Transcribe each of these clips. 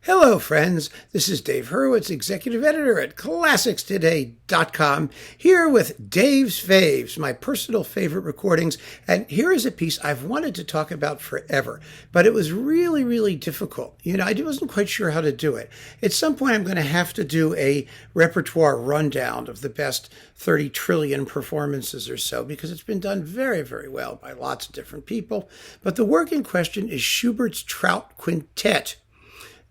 Hello, friends. This is Dave Hurwitz, executive editor at ClassicsToday.com, here with Dave's Faves, my personal favorite recordings. And here is a piece I've wanted to talk about forever, but it was really, really difficult. I wasn't quite sure how to do it. At some point, I'm going to have to do a repertoire rundown of the best 30 trillion performances or so, because it's been done very, very well by lots of different people. But the work in question is Schubert's Trout Quintet.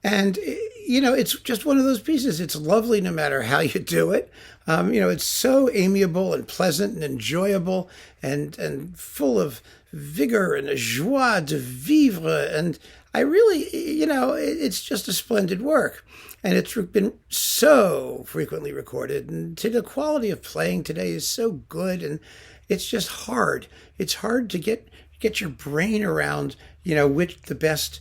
And, it's just one of those pieces. It's lovely no matter how you do it. It's so amiable and pleasant and enjoyable and full of vigor and a joie de vivre. And I really, it's just a splendid work. And it's been so frequently recorded. And the quality of playing today is so good. And it's just hard. It's hard to get your brain around, which the best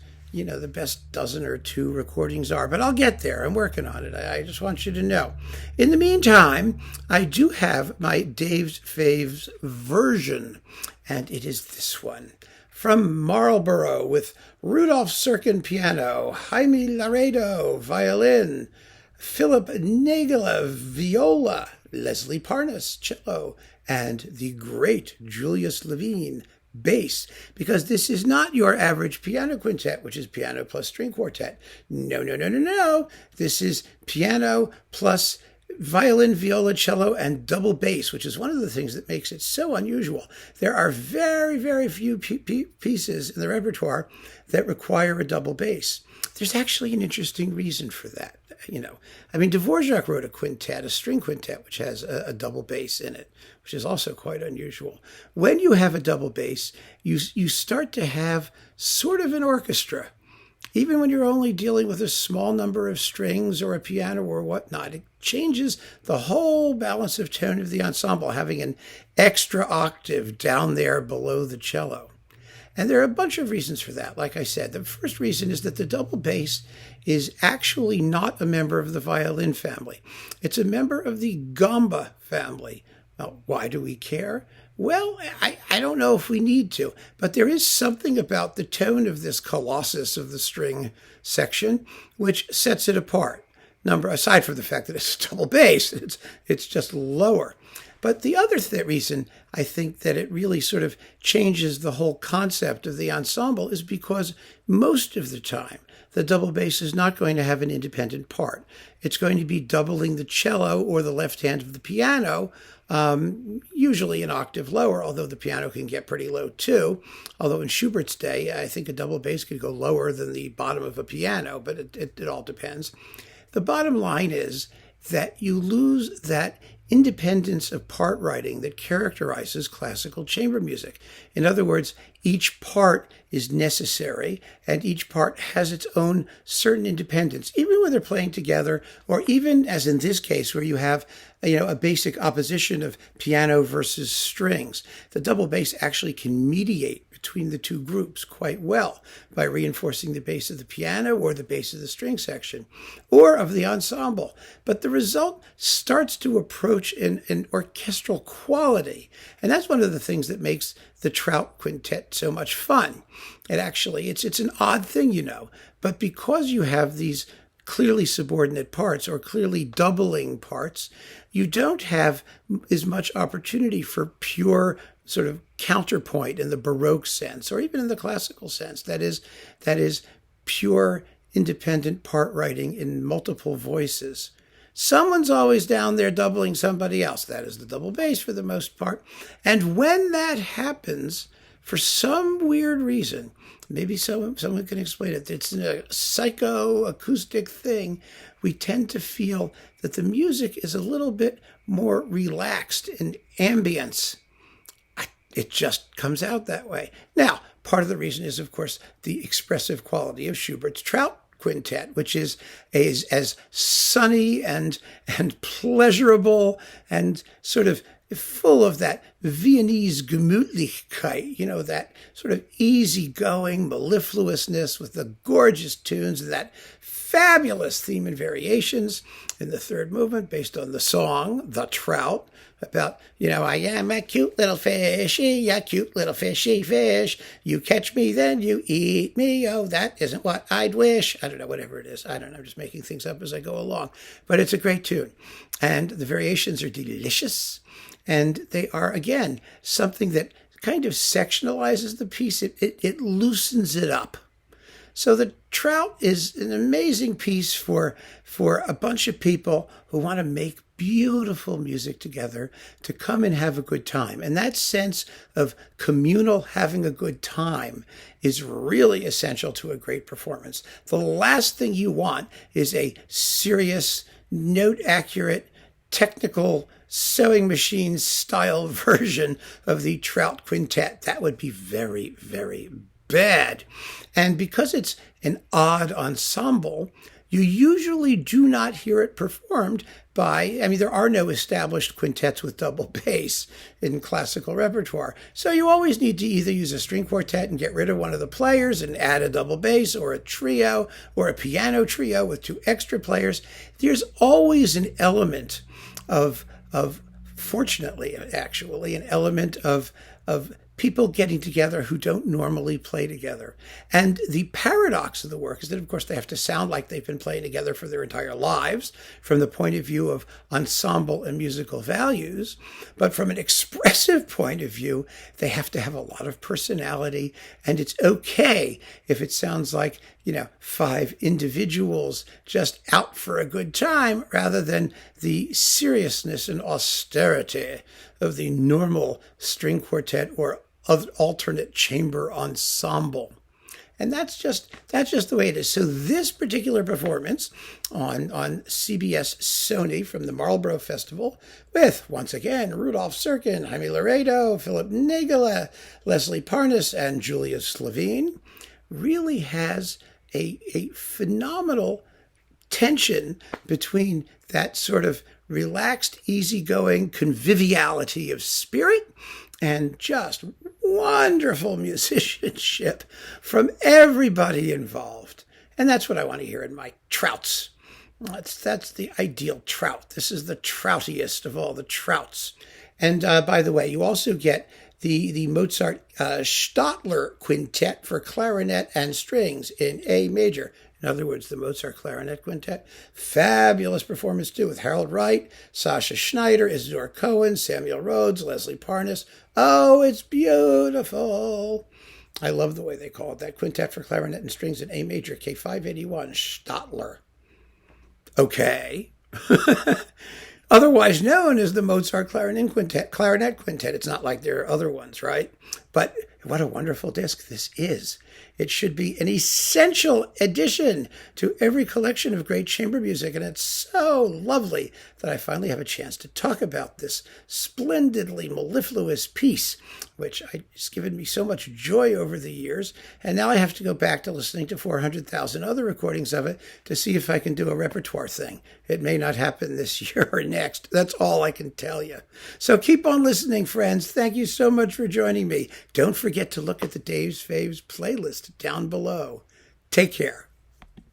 dozen or two recordings are. But I'll get there. I'm working on it. I just want you to know. In the meantime, I do have my Dave's Faves version, and it is this one. From Marlborough, with Rudolf Serkin piano, Jaime Laredo violin, Philip Nagela viola, Leslie Parnas cello, and the great Julius Levine bass, because this is not your average piano quintet, which is piano plus string quartet. No. This is piano plus violin, viola, cello, and double bass, which is one of the things that makes it so unusual. There are very, very few pieces in the repertoire that require a double bass. There's actually an interesting reason for that. Dvorak wrote a quintet, a string quintet, which has a double bass in it, which is also quite unusual. When you have a double bass, you start to have sort of an orchestra. Even when you're only dealing with a small number of strings or a piano or whatnot, it changes the whole balance of tone of the ensemble, having an extra octave down there below the cello. And there are a bunch of reasons for that. Like I said, the first reason is that the double bass is actually not a member of the violin family. It's a member of the gamba family. Now, why do we care? Well, I don't know if we need to, but there is something about the tone of this colossus of the string section which sets it apart. Aside from the fact that it's double bass, it's just lower. But the other reason I think that it really sort of changes the whole concept of the ensemble is because most of the time, the double bass is not going to have an independent part. It's going to be doubling the cello or the left hand of the piano, usually an octave lower, although the piano can get pretty low too. Although in Schubert's day, I think a double bass could go lower than the bottom of a piano, but it all depends. The bottom line is that you lose that independence of part writing that characterizes classical chamber music. In other words, each part is necessary and each part has its own certain independence, even when they're playing together, or even as in this case where you have a basic opposition of piano versus strings. The double bass actually can mediate between the two groups quite well by reinforcing the bass of the piano or the bass of the string section or of the ensemble. But the result starts to approach an orchestral quality. And that's one of the things that makes the Trout Quintet so much fun. It's an odd thing, but because you have these clearly subordinate parts or clearly doubling parts, you don't have as much opportunity for pure sort of counterpoint in the Baroque sense, or even in the classical sense. That is pure independent part writing in multiple voices. Someone's always down there doubling somebody else. That is the double bass for the most part. And when that happens, for some weird reason, maybe someone can explain it, it's a psychoacoustic thing, we tend to feel that the music is a little bit more relaxed in ambience. It just comes out that way. Now, part of the reason is, of course, the expressive quality of Schubert's Trout Quintet, which is as sunny and pleasurable and sort of full of that Viennese Gemütlichkeit, that sort of easygoing mellifluousness with the gorgeous tunes and that fabulous theme and variations in the third movement based on the song, The Trout, about, I am a cute little fishy, a cute little fishy fish. You catch me, then you eat me. Oh, that isn't what I'd wish. I don't know, whatever it is. I don't know. I'm just making things up as I go along. But it's a great tune. And the variations are delicious. And they are, again, something that kind of sectionalizes the piece. It loosens it up. So the Trout is an amazing piece for a bunch of people who want to make beautiful music together, to come and have a good time. And that sense of communal having a good time is really essential to a great performance. The last thing you want is a serious, note-accurate, technical sewing machine style version of the Trout Quintet. That would be very, very bad. And because it's an odd ensemble, you usually do not hear it performed by, there are no established quintets with double bass in classical repertoire. So you always need to either use a string quartet and get rid of one of the players and add a double bass, or a trio, or a piano trio with two extra players. There's always an element fortunately, actually, an element of people getting together who don't normally play together. And the paradox of the work is that, of course, they have to sound like they've been playing together for their entire lives from the point of view of ensemble and musical values. But from an expressive point of view, they have to have a lot of personality. And it's okay if it sounds like, 5 individuals just out for a good time, rather than the seriousness and austerity of the normal string quartet or alternate chamber ensemble. And that's just the way it is. So this particular performance on CBS Sony from the Marlborough Festival, with, once again, Rudolph Serkin, Jaime Laredo, Philip Nagala, Leslie Parnas, and Julius Levine, really has a phenomenal tension between that sort of relaxed, easygoing conviviality of spirit and just wonderful musicianship from everybody involved. And that's what I want to hear in my Trouts. That's the ideal Trout. This is the troutiest of all the Trouts. And by the way, you also get the Mozart Stadler Quintet for clarinet and strings in A major. In other words, the Mozart Clarinet Quintet. Fabulous performance too, with Harold Wright, Sasha Schneider, Isidore Cohen, Samuel Rhodes, Leslie Parnas. Oh, it's beautiful. I love the way they call it that. Quintet for clarinet and strings in A major, K581, Stadler. Okay. Otherwise known as the Mozart Clarinet Quintet. It's not like there are other ones, right? But what a wonderful disc this is. It should be an essential addition to every collection of great chamber music, and it's so lovely that I finally have a chance to talk about this splendidly mellifluous piece, which has given me so much joy over the years, and now I have to go back to listening to 400,000 other recordings of it to see if I can do a repertoire thing. It may not happen this year or next. That's all I can tell you. So keep on listening, friends. Thank you so much for joining me. Don't forget to look at the Dave's Faves playlist down below. Take care.